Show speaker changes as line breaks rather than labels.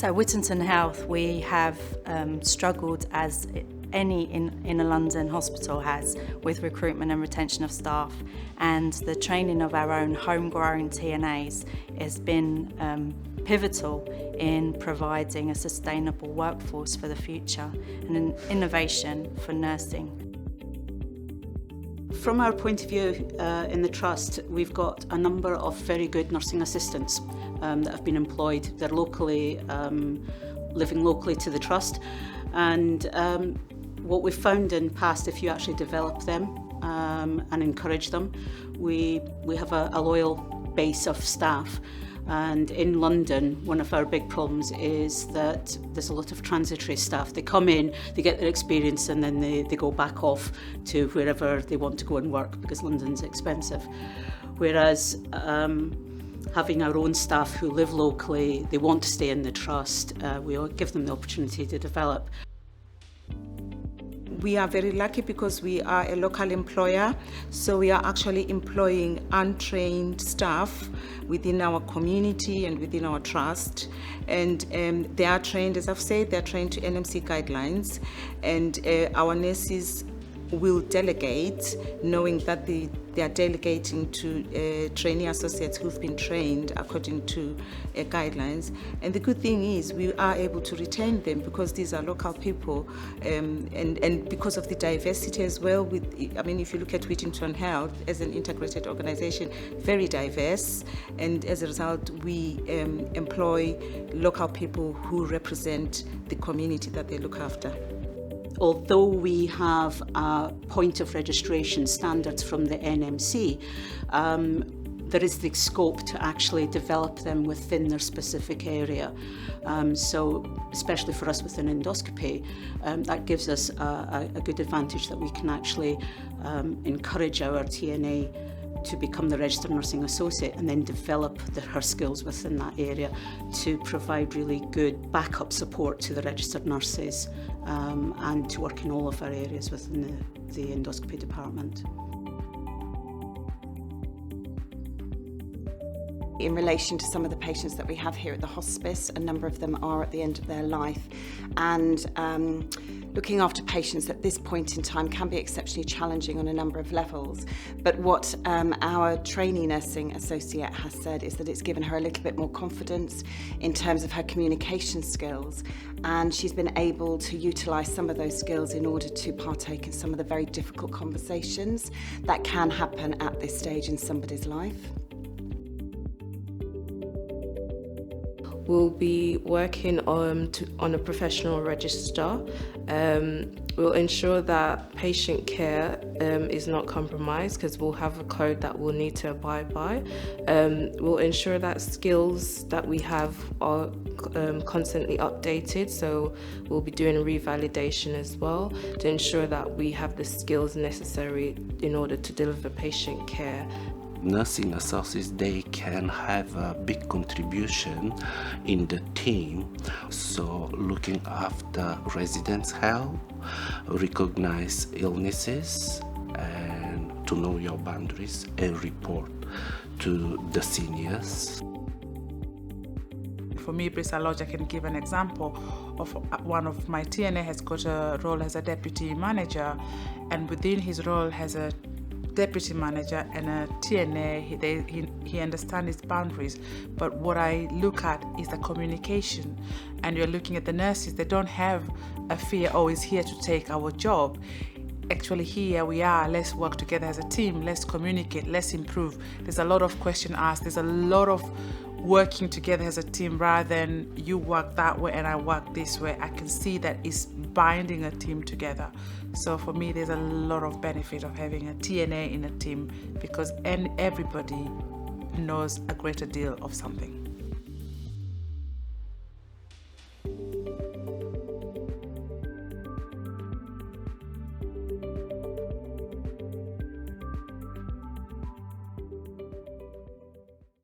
So at Whittington Health, we have struggled, as any in a London hospital has, with recruitment and retention of staff, and the training of our own homegrown TNAs has been pivotal in providing a sustainable workforce for the future and an innovation for nursing.
From our point of view in the Trust, we've got a number of very good nursing assistants that have been employed. They're locally, living locally to the Trust, and what we've found in past, if you actually develop them and encourage them, we have a loyal base of staff. And in London, one of our big problems is that there's a lot of transitory staff. They come in, they get their experience, and then they go back off to wherever they want to go and work, because London's expensive. Whereas having our own staff who live locally, they want to stay in the Trust, we give them the opportunity to develop.
We are very lucky because we are a local employer, so we are actually employing untrained staff within our community and within our Trust, and they are trained, as I've said, they're trained to NMC guidelines, and our nurses will delegate, knowing that they are delegating to trainee associates who've been trained according to guidelines. And the good thing is we are able to retain them because these are local people, and because of the diversity as well. If you look at Whittington Health as an integrated organisation, very diverse, and as a result we employ local people who represent the community that they look after.
Although we have a point of registration standards from the NMC, there is the scope to actually develop them within their specific area. So especially for us within endoscopy, that gives us a good advantage that we can actually encourage our TNA to become the registered nursing associate and then develop her skills within that area to provide really good backup support to the registered nurses and to work in all of our areas within the endoscopy department.
In relation to some of the patients that we have here at the hospice, a number of them are at the end of their life, and looking after patients at this point in time can be exceptionally challenging on a number of levels. But what our trainee nursing associate has said is that it's given her a little bit more confidence in terms of her communication skills, and she's been able to utilise some of those skills in order to partake in some of the very difficult conversations that can happen at this stage in somebody's life.
We'll be working on a professional register. We'll ensure that patient care is not compromised, because we'll have a code that we'll need to abide by. We'll ensure that skills that we have are constantly updated, so we'll be doing revalidation as well to ensure that we have the skills necessary in order to deliver patient care.
Nursing associates, they can have a big contribution in the team, so looking after residents' health, recognize illnesses, and to know your boundaries and report to the seniors.
For me, Bristol Lodge, I can give an example of one of my TNA has got a role as a deputy manager, and within his role as a deputy manager and a TNA, he understands his boundaries. But what I look at is the communication, and you're looking at the nurses. They don't have a fear, oh, he's here to take our job. Actually, here we are, let's work together as a team, let's communicate, let's improve. There's a lot of question asked, there's a lot of working together as a team rather than you work that way and I work this way. I can see that it's binding a team together. So for me, there's a lot of benefit of having a TNA in a team, because everybody knows a greater deal of something.